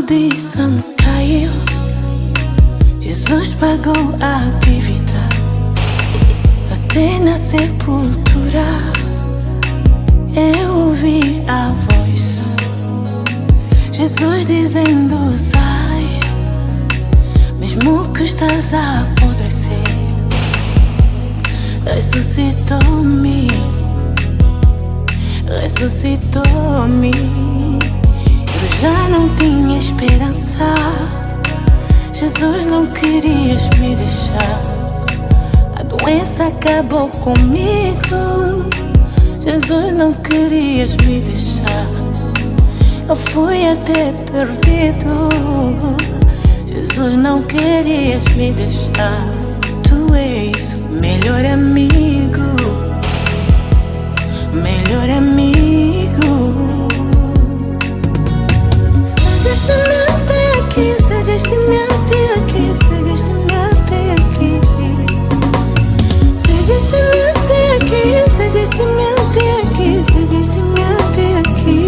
maldição caiu. Jesus pagou a dívida até na sepultura. Eu ouvi a voz, Jesus dizendo: sai, mesmo que estás a apodrecer. Ressuscitou-me, ressuscitou-me. Eu já não tinha esperança. Jesus, não querias me deixar. A doença acabou comigo. Jesus, não querias me deixar. Eu fui até perdido. Jesus, não querias me deixar. Tu és o melhor amigo, melhor amigo. Seguiste-me até aqui, seguiste-me até aqui, seguiste-me até aqui. Seguiste-me até aqui, seguiste-me até aqui, seguiste-me até aqui.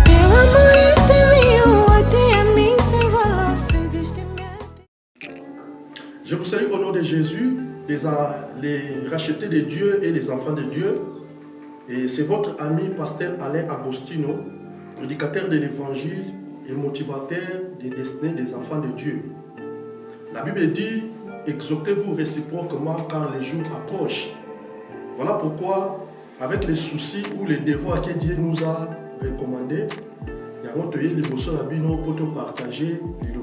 Teu amor eterno até a mim sem valor, seguiste-me até. Je vous salue au nom de Jésus, les rachetés de Dieu et les enfants de Dieu. Et c'est votre ami pasteur Alain Agostino, prédicateur de l'évangile et motivateur des destinées des enfants de Dieu. La Bible dit: exhortez-vous réciproquement car les jours approchent. Voilà pourquoi, avec les soucis ou les devoirs que Dieu nous a recommandés, pour partager les.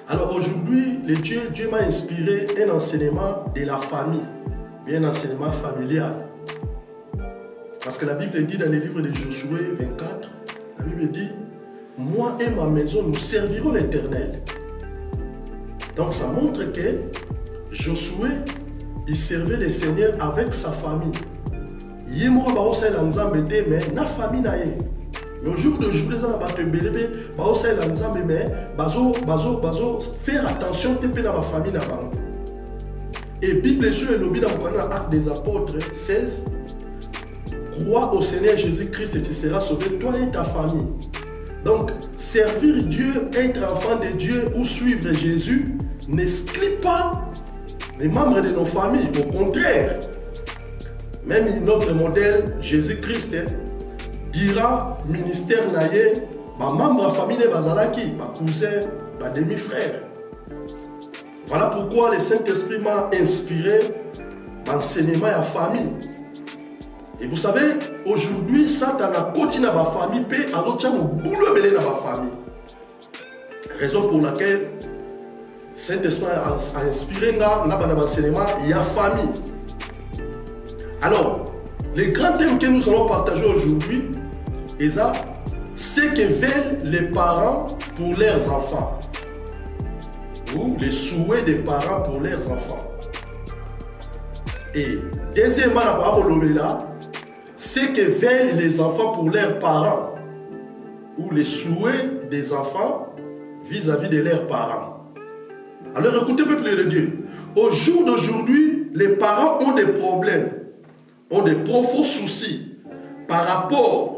Alors aujourd'hui, Dieu m'a inspiré un enseignement de la famille, un enseignement familial. Parce que la Bible dit dans le livre de Josué 24, la Bible dit: moi et ma maison, nous servirons l'Éternel. Donc ça montre que Josué, il servait le Seigneur avec sa famille. Il y a une famille. Mais au jour d'aujourd'hui, les gens faire attention à la famille. Et la Bible sur le dans Actes des Apôtres 16, crois au Seigneur Jésus-Christ et tu seras sauvé, toi et ta famille. Donc, servir Dieu, être enfant de Dieu ou suivre Jésus n'exclut pas les membres de nos familles. Au contraire, même notre modèle Jésus-Christ dira ministère naïe, membre de la famille de Bazalaki, cousin, demi-frère. Voilà pourquoi le Saint-Esprit m'a inspiré l'enseignement à la famille. Et vous savez, aujourd'hui, Satan a continué dans la famille, et a boulot dans la famille. Raison pour laquelle le Saint-Esprit a inspiré l'enseignement à la famille. Alors, les grands thèmes que nous allons partager aujourd'hui, c'est que veulent les parents pour leurs enfants. Ou les souhaits des parents pour leurs enfants. Et deuxièmement, c'est que veulent les enfants pour leurs parents. Ou les souhaits des enfants vis-à-vis de leurs parents. Alors écoutez, peuple de Dieu. Au jour d'aujourd'hui, les parents ont des problèmes, ont des profonds soucis par rapport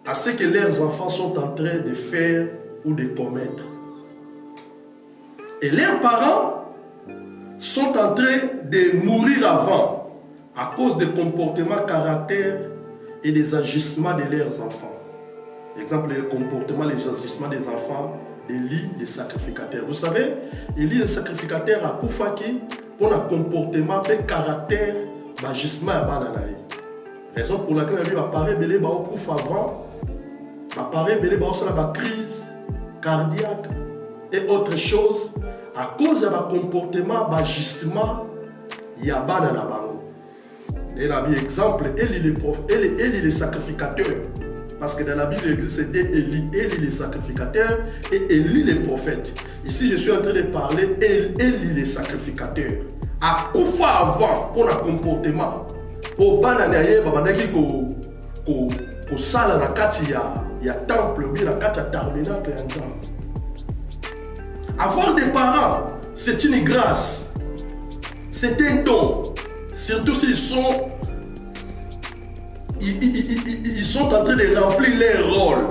à ce que leurs enfants sont en train de faire ou de commettre. Et leurs parents sont en train de mourir avant à cause des comportements, caractères et des agissements de leurs enfants. Exemple, les comportements, les agissements des enfants d'Élie, des sacrificateurs. Vous savez, Élie, les sacrificateurs, a Koufaki pour un comportement, un caractère, un agissement à Bananaï. Raison pour laquelle il apparaît belé ba Kouf avant, apparaît belé ba sur la crise cardiaque et autre chose à cause de un comportement, un agissement, il y a Banana Bango. Et la Bible, exemple, Élie les sacrificateurs. Parce que dans la Bible, il existe des Élie les sacrificateurs et Élie les prophètes. Ici, je suis en train de parler Élie les sacrificateurs. À Koufa avant, pour un comportement. Pour bananaye, babandaki ko sala na kati ya temple, ou la kati ya tabernacle ya Nzambe. Avoir des parents, c'est une grâce. C'est un don. Surtout s'ils sont en train de remplir leur rôle.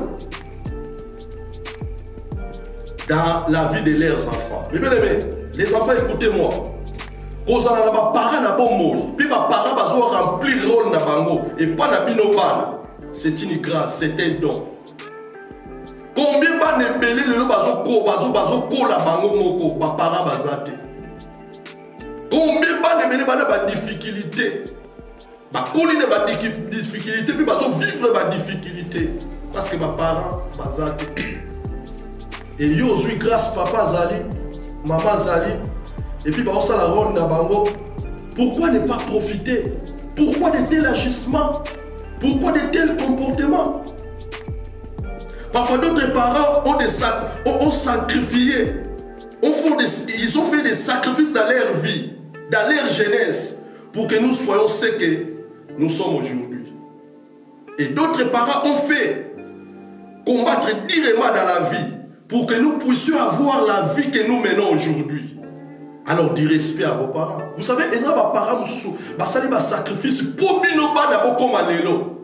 dans la vie de leurs enfants. Mais bien aimé, les enfants, écoutez-moi. Quand on a des parents na bon puis les parents vont remplir le rôle na bango et pas na bino bana. C'est une grâce, c'est un don. Combien de belé le bazo la bango moko ba parents bazate. Combien de belé ba difficulté. Ba colline ba difficulté puis bazo vivre ba difficulté parce que ba parents bazate. Et yo suis grâce papa Zali, maman Zali. Et puis, bah, on s'en la ronde dans Bango. Pourquoi ne pas profiter? Pourquoi de tels agissements? Pourquoi de tels comportements? Parfois, d'autres parents ont sacrifié. Ils ont fait des sacrifices dans leur vie, dans leur jeunesse, pour que nous soyons ce que nous sommes aujourd'hui. Et d'autres parents ont fait combattre durement dans la vie, pour que nous puissions avoir la vie que nous menons aujourd'hui. Alors, du respect à vos parents. Vous savez, les parents, ils font des sacrifices pour binoba comme anélo.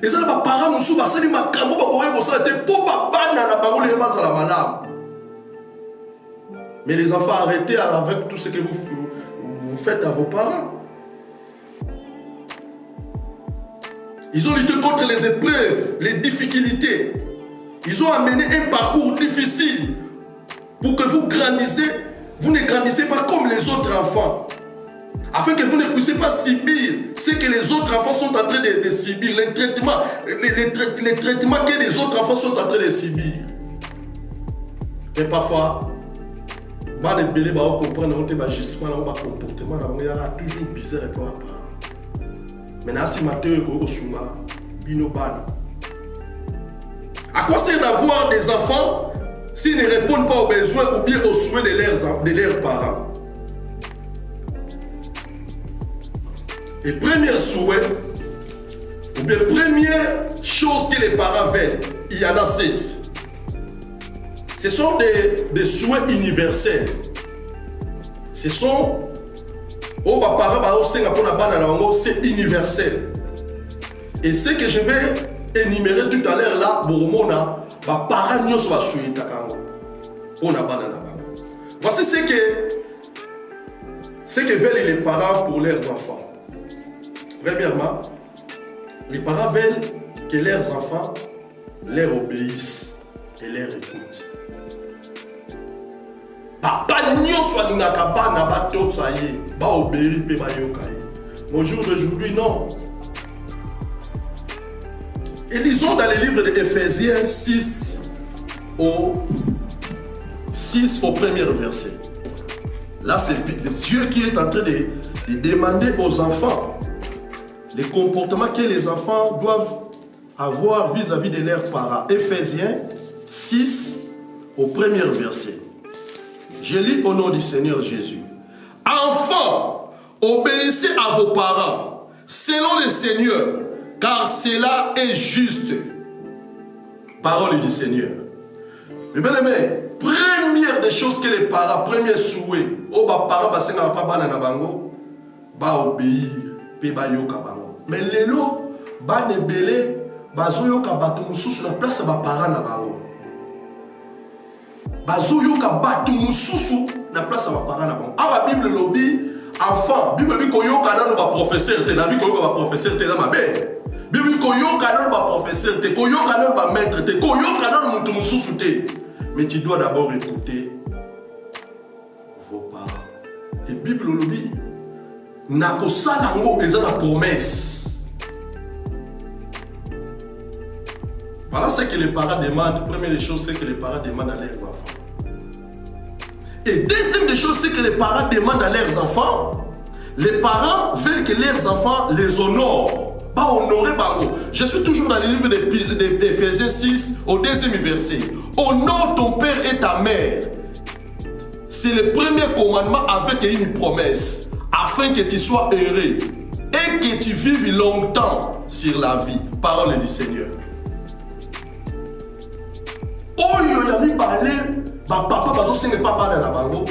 Les parents, ils font des sacrifices pour mais les enfants, arrêtez avec tout ce que vous faites à vos parents. Ils ont lutté contre les épreuves, les difficultés. Ils ont amené un parcours difficile. Pour que vous ne grandissez pas comme les autres enfants. Afin que vous ne puissiez pas subir ce que les autres enfants sont en train de subir, les traitements que les autres enfants sont en train de subir. Et parfois, il y a toujours bizarre et pas. Maintenant, si à quoi sert d'avoir des enfants s'ils ne répondent pas aux besoins ou bien aux souhaits de leurs parents? Et premier souhait, ou bien première chose que les parents veulent, il y en a 7. Ce sont des souhaits universels. Ce sont, c'est universel. Et ce que je vais énumérer tout à l'heure là, parents nyonso ba souhaita kango pona bana na bango. Voici ce que veulent les parents pour leurs enfants. Premièrement, les parents veulent que leurs enfants leur obéissent et leur écoutent. Papa nyonso alingaka bana batosa ye ba obéir pe ba yoka ye. Au jour d'aujourd'hui, non. Et lisons dans le livre d'Éphésiens 6 au premier verset. Là, c'est Dieu qui est en train de demander aux enfants les comportements que les enfants doivent avoir vis-à-vis de leurs parents. Éphésiens 6 au premier verset. Je lis au nom du Seigneur Jésus. Enfants, obéissez à vos parents selon le Seigneur, car cela est juste. Parole du Seigneur. Mais bien aimé, première des choses que les parents, premier souhait, parents ba obéir, pe ba yoka bango. Mais lelo, ba nebele, ba zoyoka batu mususu la place ba parents na bango. Ba zoyoka batu mususu na place ba parents na bango. Ah, la Bible lobby, enfant, Bible dit koyoka na ba professeur, te na bi koyoka ba professeur te na mabe. Bible koyoka na ba professeur te, koyoka na ba maître te, koyoka na mutu mususu te. Mais tu dois d'abord écouter vos parents. Et Bible le dit, nakosalango eza la promesse. Voilà ce que les parents demandent. Première des choses, c'est que les parents demandent à leurs enfants. Et deuxième des choses, c'est que les parents demandent à leurs enfants. Les parents veulent que leurs enfants les honorent. Pas honorer Bango. Je suis toujours dans le livre d'Éphésiens 6 au deuxième verset. Honore ton père et ta mère. C'est le premier commandement avec une promesse, afin que tu sois heureux et que tu vives longtemps sur la vie. Parole du Seigneur. Oh, il y a mis parler, papa, ce n'est pas parler à Bango.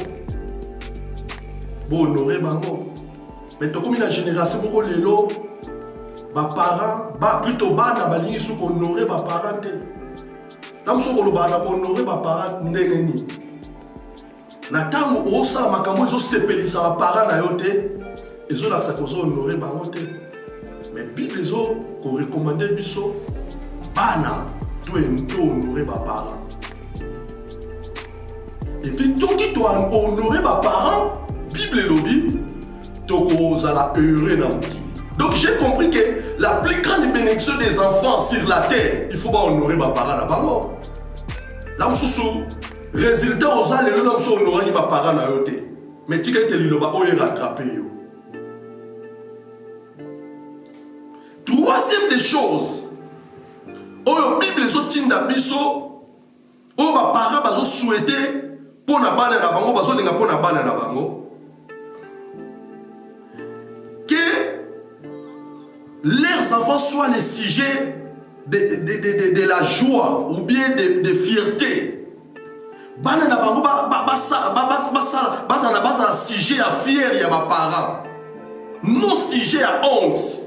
Bon, honorer Bango. Mais comme la génération, beaucoup les lots. Parents, plutôt bana balingi sou honorer parents. Dans ce cas, on honorer les parents ndengeni. Na tango osala makambo ezo sepelisa ba parents na yo te, ezo la sa kozo honorer bango te. Mais Bible ezo ko recommander biso bana to honorer ba parents. Et puis tout qui doit honorer ba parents, Bible et lobby, to kozala heureux dans mokili. Donc j'ai compris que la plus grande bénédiction des enfants sur la terre, il faut pas honorer ma parents na bango. Là msusu résultat aux allées là msusu honorer ma parents na yote. Mais tika ite liloba oye rattraper yo. Troisième des choses, oyo Bible zo tinda biso, oyo ba parents bazo souhaiter pour na bana na bango bazo linga pour na bana na bango. Que leurs enfants soient les sujets de la joie ou bien de fierté. Bana na bango basa sujet à fier ya ma parents. Non sujet à honte.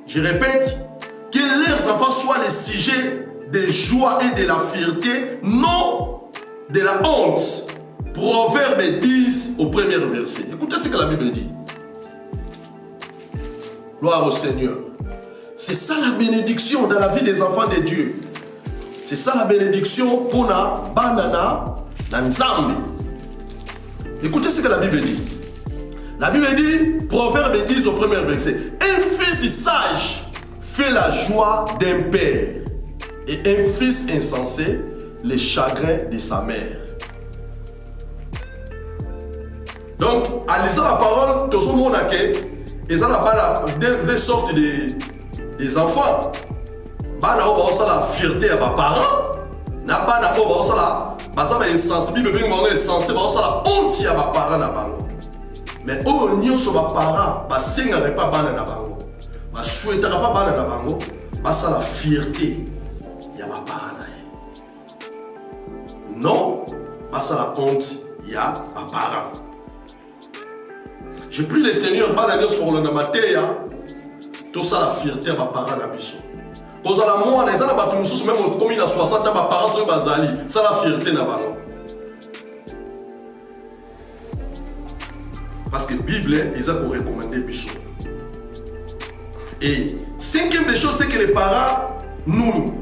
Je répète, que leurs enfants soient les sujets de joie et de la fierté, non de la honte. Proverbe 10 au premier verset. Écoutez ce que la Bible dit. Gloire au Seigneur. C'est ça la bénédiction dans la vie des enfants de Dieu. C'est ça la bénédiction pour na banana na nzambe. Écoutez ce que la Bible dit. La Bible dit, Proverbe 10 au premier verset, un fils sage fait la joie d'un père et un fils insensé les chagrins de sa mère. Donc, en lisant la parole, tout le monde a ils ont des sortes des enfants. Bana o ba la fierté à ba parents. Na bana o ba la baza ba insensible bébé ngo insensé ba la honte à ba parents na bango. Mais o nyonso ba parents ba sengaka pas bana na bango. Ba souhaitera pas bana na bango, ba la fierté ya ba parents na. Non, ba la honte ya ba parents. Je prie le Seigneur, bananios pour le namateya, tout ça la fierté à ma parents na biso. Cause à la moi, les gens battu mususu même comme il a 60 ans, ma parents sont bazali, ça la fierté na bango. Parce que Bible, ils ont recommandé biso. Et cinquième des choses, c'est que les parents nous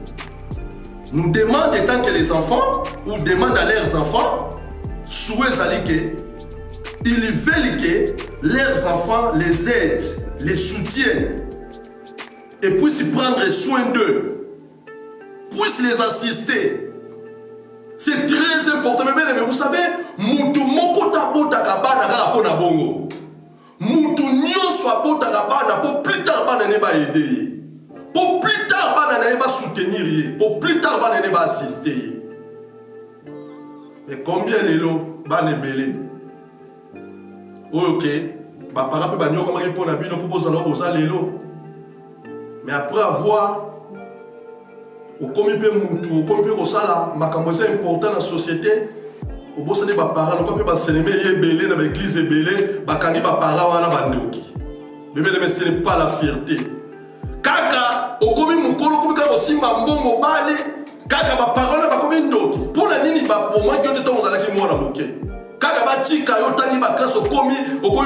demandent étant que les enfants ou demandent à leurs enfants, souhait que ils veulent que leurs enfants les aident, les soutiennent et puissent prendre soin d'eux, puissent les assister. C'est très important. Mais vous savez, mutu moko tabota kabana kaka pona bongo. Mutu nyonso abota kabana pour plus tard bana ne ba aider. Pour plus tard bana ne ba soutenir, pour plus tard bana ne ba assister. Mais combien les lots bana belé? Ok, bah par rapport à nous comment il peut na bino pour poser lelo. Mais après avoir au comité mutu, au comité ko sala makambo important dans la société, au bossa de ba parents, ko pe ba seleme yebele na l'église ebele, ba kangi ba parents wana bandoki. Mais ce n'est pas la fierté. Kaka au comité mukolo ko ka osimba mbongo bale, kaka ba parents ba komi ndoki. Pour la nini ba pour moi Dieu te tonga la ki mwana muke. Kaka ba tika yo tani ba classe okomi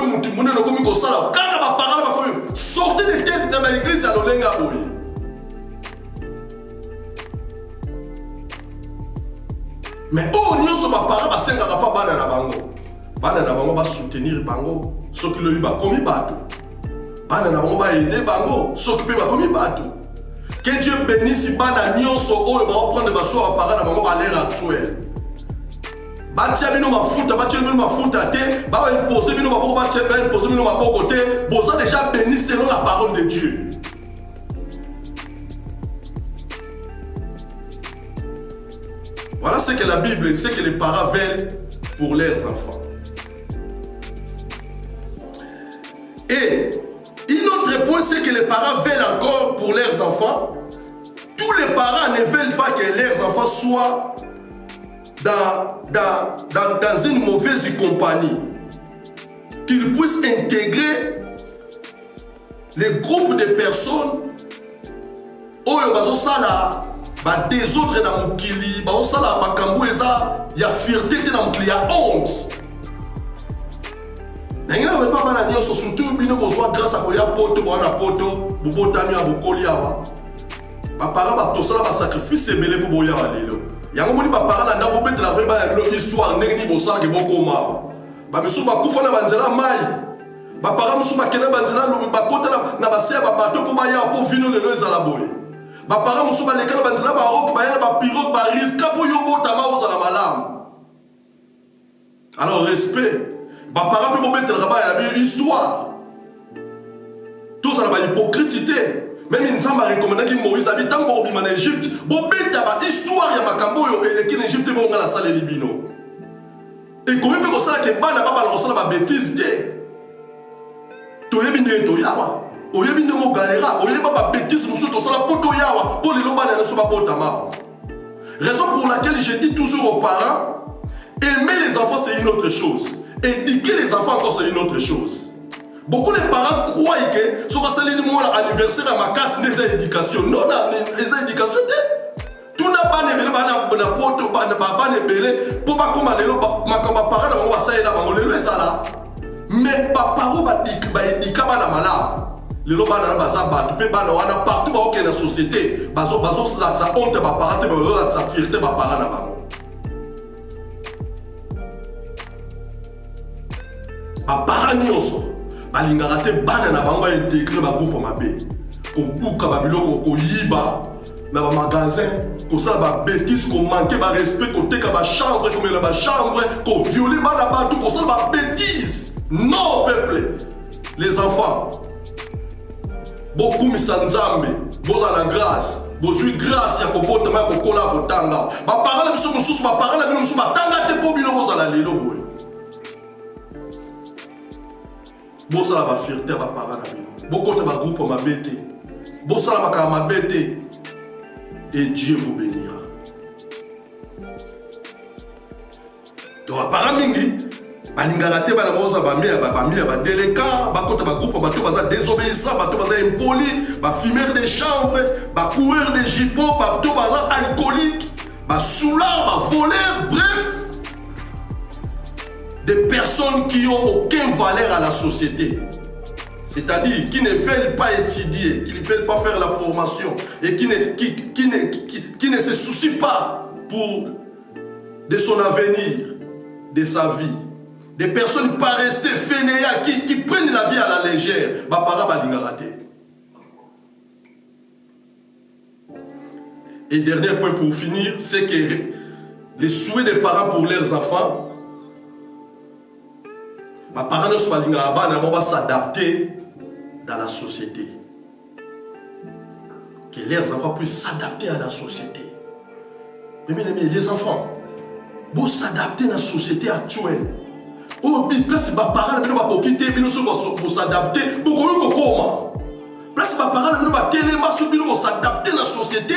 mutu munene okomi ko sala kaka ba parents ba komi sortez de tête dans l'église à l'olenga boy. Mais oh nyonso ba parents ba senga pas bana na bango. Bana na bango ba soutenir bango, soki le ba komi bato. Bana na bango ba aider bango, soki pe ba komi bato. Que Dieu bénisse bana nyonso oyo ba prendre ba so ba parents na bango à l'heure actuelle. Batia bino mafuta, batia bino mafuta te, ba imposer bino maboko, batia imposer bino maboko te, boza déjà béni selon la parole de Dieu. Voilà ce que la Bible, ce que les parents veulent pour leurs enfants. Et un autre point, c'est que les parents veulent encore pour leurs enfants. Tous les parents ne veulent pas que leurs enfants soient dans une mauvaise compagnie, qu'ils puissent intégrer les groupes de personnes où ils ba désordre na mokili ba osala makambo eza ya fierté te na mokili ya honte nangina ba bana nyonso surtout bino bozwa grâce à koya poto bwana poto bobotami ya bokoli awa ba para ba tosala ba sacrifice ebele po boya walelo yango moni ba para na ndako betela ba bana lo histoire ndenge ni bosala ke bokoma ba misu ba kufa na banzela mai ba para misu ba kena banzela lo ba kota na ba se ba bato po ba ya po vino lelo ezala boye ba para misu ba lekala banzela ba rock ba ya ba pirogue ba risque po yo botama ozala malamu alors respect ba para pe bo betela ba ya histoire tous ala ba hypocrite même Nzamba a recommandé que Moïse habite en Borobima en Égypte. Bobeta ba histoire ya makambo yo eleki en Égypte bo ngala sala libino. Et comme pe ko sala ke bana baba la sala ba bêtise te. To yebi ne to yawa. O yebi ne mo galera, o yebi ba bêtise musu to sala poto yawa pour les lobana na so ba botama. Raison pour laquelle je dis toujours aux parents, aimer les enfants c'est une autre chose. Éduquer les enfants encore c'est une autre chose. Beaucoup de parents croient que ce que c'est l'anniversaire à ma casse n'est éducation. Non, c'est éducation. Tout n'a pas de poto, pas de belé, pour pas comme les ma parents on va ça et là, on le laisse là. Mais papa va éduquer la malade. Les loba na baza ba tu peux ba na partout ba ok na société. Bazo la sa honte ba parents ba sa fierté ba parents na ba. Ba parents nyonso. Balingaka te bana na bango intégrer ba groupe mabe ko buka ba biloko ko yiba na ba magasin ko sala ba bêtise ko manquer ba respect ko teka ba chambre comme la ba chambre ko violer bana ba tout ko sala ba bêtise non peuple les enfants beaucoup misanzambe boza la grâce bozui grâce ya ko bota ma ko kola ko tanga ba parole biso mususu ba parole bino mususu ba tanga te po bino boza la lelo boy bosala ba fierté ba parents na bino bokota ba groupe mabete bosala makala mabete et Dieu vous bénira. Donc ba parents mingi balingaka te bana boza ba mia ba délinquant bakota ba groupe bato baza désobéissant bato baza impoli ba fumeur de chanvre ba coureur de jippo bato baza alcoolique ba soulard ba voleur bref des personnes qui n'ont aucune valeur à la société. C'est-à-dire qui ne veulent pas étudier, qui ne veulent pas faire la formation et qui ne se soucient pas de son avenir, de sa vie. Des personnes paresseuses, fainéants, qui prennent la vie à la légère. Et dernier point pour finir, c'est que les souhaits des parents pour leurs enfants, les parents vont s'adapter dans la société. Que leurs enfants puissent s'adapter à la société. Mais les enfants, vont s'adapter à la société actuelle. Oh, place les parents vont quitter, vont s'adapter. Comment? Place les parents vont s'adapter à la société.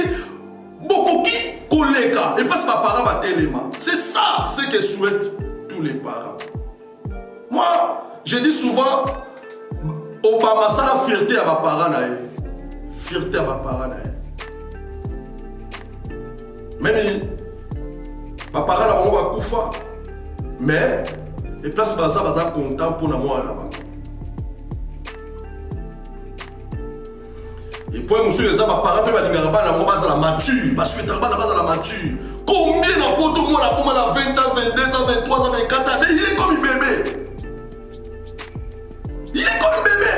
Beaucoup qui collègues et place les parents vont téléma. C'est ça ce que souhaitent tous les parents. Moi, je dis souvent, Obama, ça la fierté à ma parents. Fierté à ma parents. Même, ma parents va koufa. Mais, les places baza content pour moi là-bas. Et puis, monsieur, les parents peuvent aller à la mature. Parce que la mature. Combien de potes moi là, comme à 20 ans, 22 ans, 23 ans, 24 ans, il est comme un bébé. Il est comme un bébé.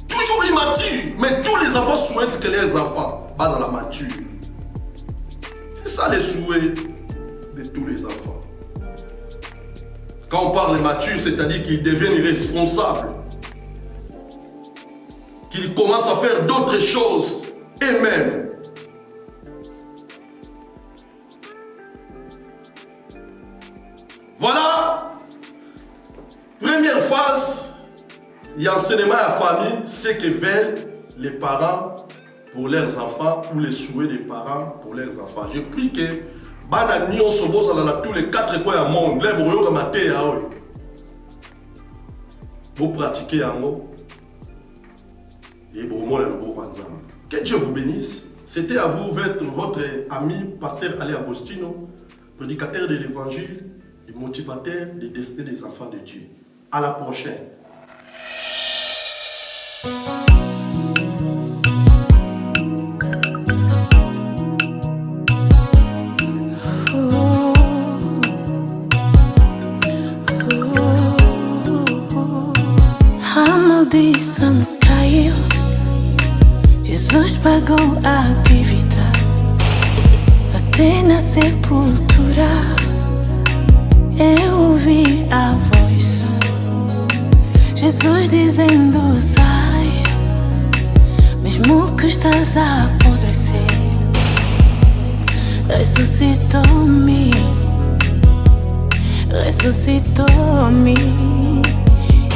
Toujours immature. Mais tous les enfants souhaitent que leurs enfants passent à la mature. C'est ça les souhaits de tous les enfants. Quand on parle de mature, c'est-à-dire qu'ils deviennent responsables. Qu'ils commencent à faire d'autres choses eux-mêmes. Voilà. Première phase. Il y a enseignement à la famille, ce que veulent les parents pour leurs enfants ou les souhaits des parents pour leurs enfants. Je prie que bana nyonso bozala tous les 4 coins du monde, les boyoka maté ya oyo. Vous pratiquez yango et vous mola le bon. Que Dieu vous bénisse. C'était à vous votre ami, pasteur Ali Agostino, prédicateur de l'évangile et motivateur des destinées des enfants de Dieu. À la prochaine. A maldição caiu, Jesus pagou a dívida até na sepultura. Eu ouvi a voz, Jesus dizendo: sai, mesmo que estás a apodrecer. Ressuscitou-me, ressuscitou-me.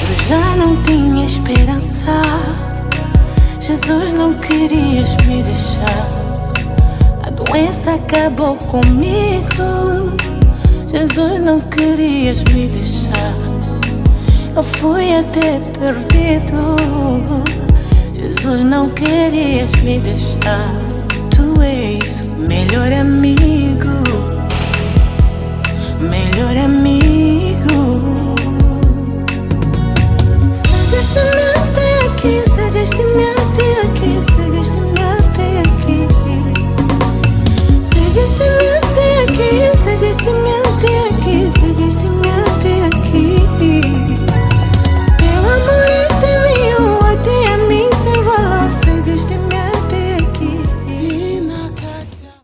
Eu já não tinha esperança, Jesus não querias me deixar. A doença acabou comigo, Jesus não querias me deixar. Eu fui até perdido, Jesus não querias me deixar. Tu és o melhor amigo, melhor amigo. Cedeste-me